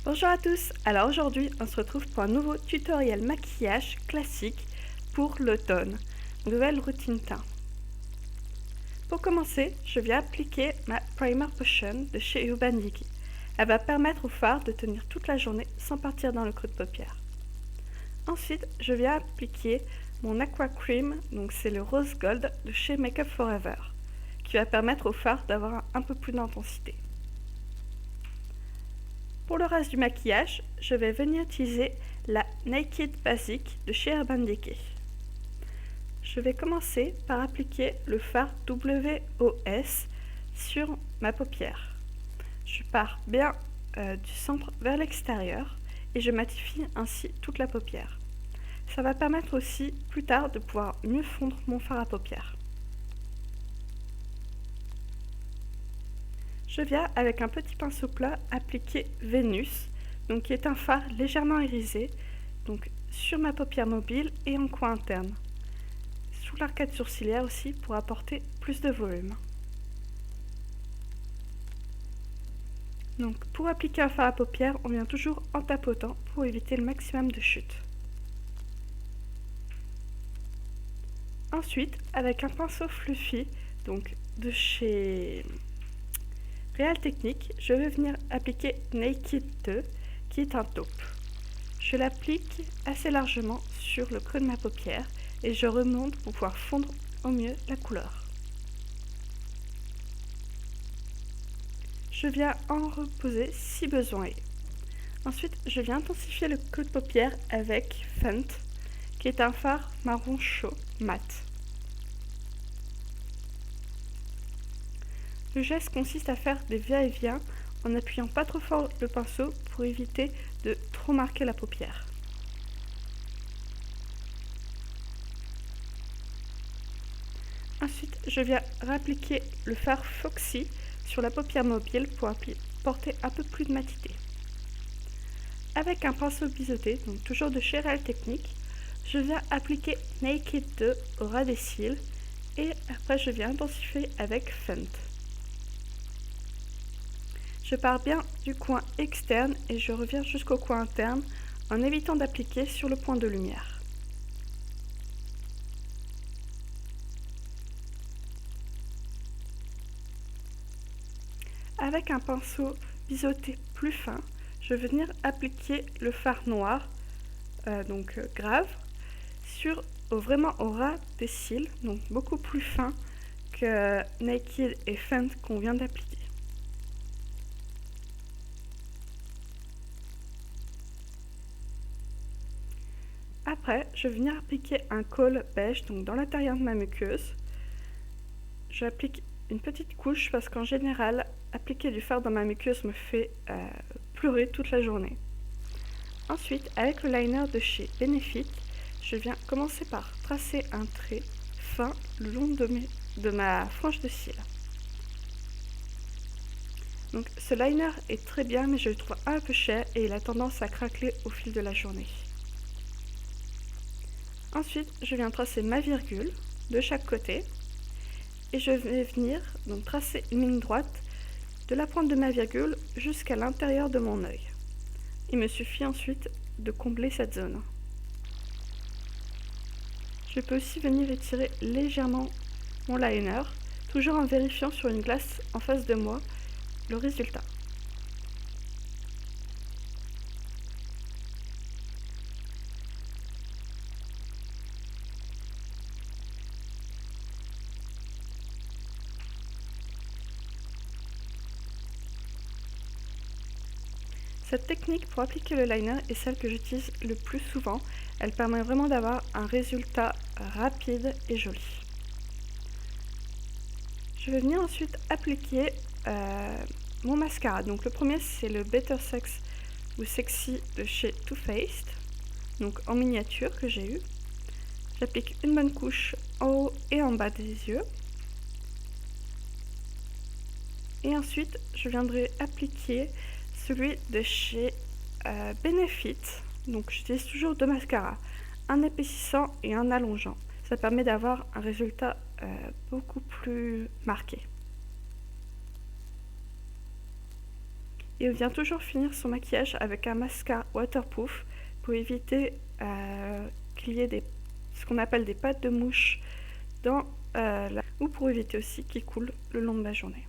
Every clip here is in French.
Bonjour à tous, alors aujourd'hui on se retrouve pour un nouveau tutoriel maquillage classique pour l'automne, nouvelle routine teint. Pour commencer, je vais appliquer ma Primer Potion de chez Urban Decay. Elle va permettre au fard de tenir toute la journée sans partir dans le creux de paupière. Ensuite, je vais appliquer mon Aqua Cream, donc c'est le Rose Gold de chez Makeup Forever, qui va permettre au fard d'avoir un peu plus d'intensité. Pour le reste du maquillage, je vais venir utiliser la Naked Basic de chez Urban Decay. Je vais commencer par appliquer le fard WOS sur ma paupière. Je pars bien du centre vers l'extérieur et je matifie ainsi toute la paupière. Ça va permettre aussi plus tard de pouvoir mieux fondre mon fard à paupières. Je viens avec un petit pinceau plat appliquer Vénus, donc qui est un fard légèrement irisé, donc sur ma paupière mobile et en coin interne. Sous l'arcade sourcilière aussi pour apporter plus de volume. Donc pour appliquer un fard à paupières, on vient toujours en tapotant pour éviter le maximum de chute. Ensuite, avec un pinceau fluffy, donc de chez Real Technique, je vais venir appliquer Naked 2, qui est un taupe. Je l'applique assez largement sur le creux de ma paupière et je remonte pour pouvoir fondre au mieux la couleur. Je viens en reposer si besoin est. Ensuite, je viens intensifier le creux de paupière avec Fendt, qui est un fard marron chaud mat. Le geste consiste à faire des va-et-vient en n'appuyant pas trop fort le pinceau pour éviter de trop marquer la paupière. Ensuite, je viens réappliquer le fard Foxy sur la paupière mobile pour apporter un peu plus de matité. Avec un pinceau biseauté, donc toujours de chez Real Technique, je viens appliquer Naked 2 au ras des cils et après je viens intensifier avec Fendt. Je pars bien du coin externe et je reviens jusqu'au coin interne en évitant d'appliquer sur le point de lumière. Avec un pinceau biseauté plus fin, je vais venir appliquer le fard noir, grave, vraiment au ras des cils, donc beaucoup plus fin que Naked et Fendt qu'on vient d'appliquer. Après, je vais venir appliquer un col beige donc dans l'intérieur de ma muqueuse. J'applique une petite couche parce qu'en général, appliquer du fard dans ma muqueuse me fait pleurer toute la journée. Ensuite, avec le liner de chez Benefit, je viens commencer par tracer un trait fin le long de ma frange de cils. Donc ce liner est très bien mais je le trouve un peu cher et il a tendance à craquer au fil de la journée. Ensuite, je viens tracer ma virgule de chaque côté et je vais venir donc tracer une ligne droite de la pointe de ma virgule jusqu'à l'intérieur de mon œil. Il me suffit ensuite de combler cette zone. Je peux aussi venir étirer légèrement mon liner, toujours en vérifiant sur une glace en face de moi le résultat. Cette technique pour appliquer le liner est celle que j'utilise le plus souvent. Elle permet vraiment d'avoir un résultat rapide et joli. Je vais venir ensuite appliquer mon mascara. Donc le premier c'est le Better Sex ou Sexy de chez Too Faced, donc en miniature que j'ai eu. J'applique une bonne couche en haut et en bas des yeux. Et ensuite je viendrai appliquer celui de chez Benefit. Donc j'utilise toujours deux mascaras, un épaississant et un allongeant. Ça permet d'avoir un résultat beaucoup plus marqué. et on vient toujours finir son maquillage avec un mascara waterproof pour éviter qu'il y ait ce qu'on appelle des pattes de mouche ou pour éviter aussi qu'il coule le long de la journée.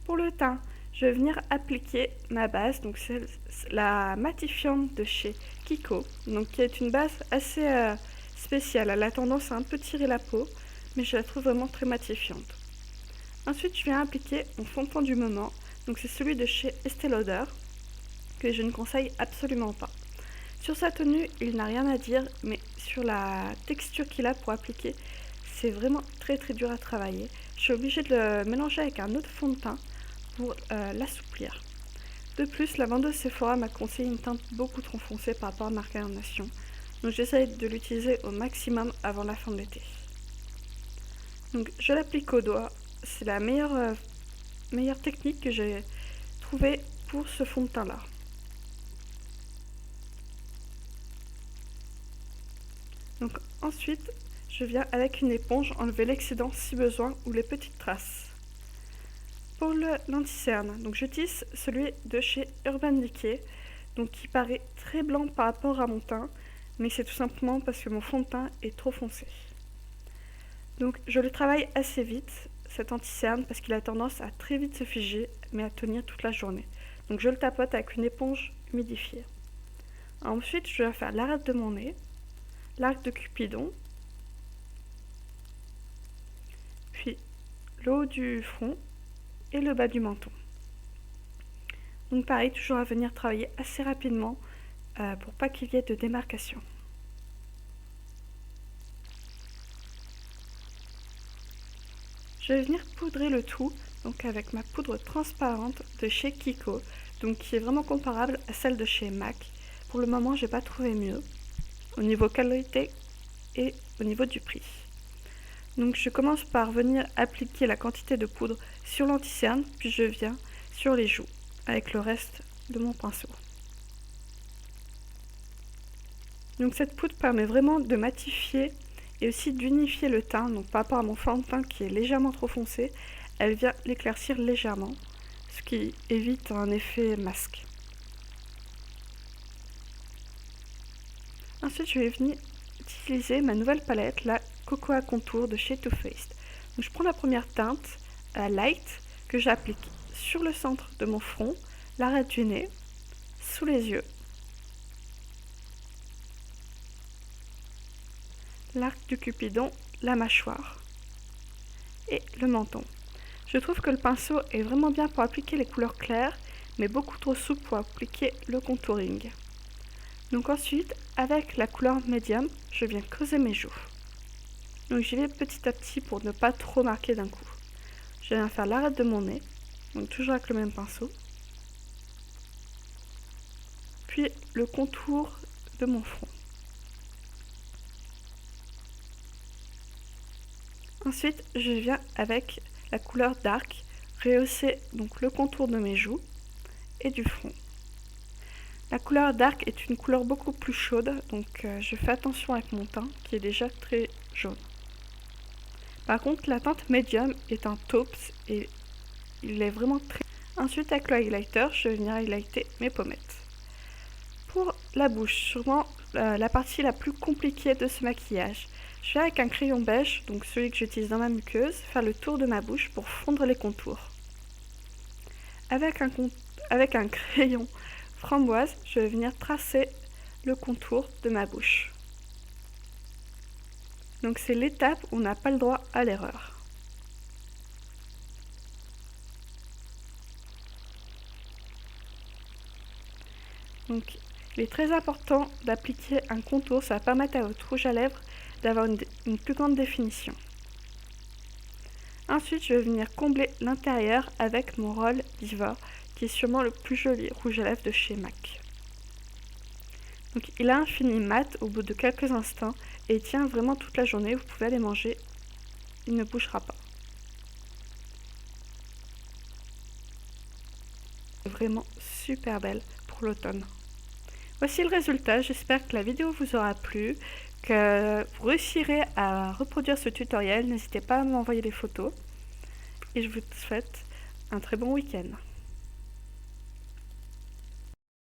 Pour le teint, je vais venir appliquer ma base, donc c'est la matifiante de chez Kiko, donc qui est une base assez spéciale. Elle a tendance à un peu tirer la peau, mais je la trouve vraiment très matifiante. Ensuite, je viens appliquer mon fond de teint du moment, donc c'est celui de chez Estée Lauder, que je ne conseille absolument pas. Sur sa tenue, il n'a rien à dire, mais sur la texture qu'il a pour appliquer, c'est vraiment très très dur à travailler. Je suis obligée de le mélanger avec un autre fond de teint pour l'assouplir. De plus, la vendeuse Sephora m'a conseillé une teinte beaucoup trop foncée par rapport à ma carnation, donc j'essaye de l'utiliser au maximum avant la fin de l'été. Donc je l'applique au doigt, c'est la meilleure technique que j'ai trouvée pour ce fond de teint là. Donc ensuite, je viens avec une éponge enlever l'excédent si besoin ou les petites traces. Pour le l'anti-cerne, donc j'utilise celui de chez Urban Decay, donc qui paraît très blanc par rapport à mon teint, mais c'est tout simplement parce que mon fond de teint est trop foncé. Donc je le travaille assez vite, cet anti-cerne, parce qu'il a tendance à très vite se figer, mais à tenir toute la journée. Donc je le tapote avec une éponge humidifiée. Ensuite, je vais faire l'arête de mon nez, l'arc de Cupidon, puis le haut du front et le bas du menton. Donc pareil, toujours à venir travailler assez rapidement pour pas qu'il y ait de démarcation. Je vais venir poudrer le tout donc avec ma poudre transparente de chez Kiko, donc qui est vraiment comparable à celle de chez MAC. Pour le moment, j'ai pas trouvé mieux au niveau qualité et au niveau du prix. Donc je commence par venir appliquer la quantité de poudre sur l'anti-cerne, puis je viens sur les joues avec le reste de mon pinceau. Donc cette poudre permet vraiment de matifier et aussi d'unifier le teint. Donc par rapport à mon fond de teint qui est légèrement trop foncé, elle vient l'éclaircir légèrement, ce qui évite un effet masque. Ensuite, je vais venir utiliser ma nouvelle palette, la Cocoa Contour de chez Too Faced. Donc, je prends la première teinte, Light, que j'applique sur le centre de mon front, l'arête du nez, sous les yeux, l'arc du Cupidon, la mâchoire et le menton. Je trouve que le pinceau est vraiment bien pour appliquer les couleurs claires, mais beaucoup trop souple pour appliquer le contouring. Donc ensuite, avec la couleur médium, je viens creuser mes joues. Donc j'y vais petit à petit pour ne pas trop marquer d'un coup. Je viens faire l'arête de mon nez, donc toujours avec le même pinceau. Puis le contour de mon front. Ensuite, je viens avec la couleur dark rehausser donc le contour de mes joues et du front. La couleur dark est une couleur beaucoup plus chaude, donc je fais attention avec mon teint qui est déjà très jaune. Par contre, la teinte médium est un taupe et il est vraiment très... Ensuite, avec le highlighter, je vais venir highlighter mes pommettes. Pour la bouche, sûrement la partie la plus compliquée de ce maquillage, je vais avec un crayon beige, donc celui que j'utilise dans ma muqueuse, faire le tour de ma bouche pour fondre les contours. Avec un crayon framboise, je vais venir tracer le contour de ma bouche. Donc c'est l'étape où on n'a pas le droit à l'erreur. Donc il est très important d'appliquer un contour, ça va permettre à votre rouge à lèvres d'avoir une plus grande définition. Ensuite, je vais venir combler l'intérieur avec mon Roll Diva, qui est sûrement le plus joli rouge à lèvres de chez MAC. Donc il a un fini mat au bout de quelques instants et il tient vraiment toute la journée, vous pouvez aller manger, il ne bougera pas. Vraiment super belle pour l'automne. Voici le résultat, j'espère que la vidéo vous aura plu, que vous réussirez à reproduire ce tutoriel, n'hésitez pas à m'envoyer des photos et je vous souhaite un très bon week-end.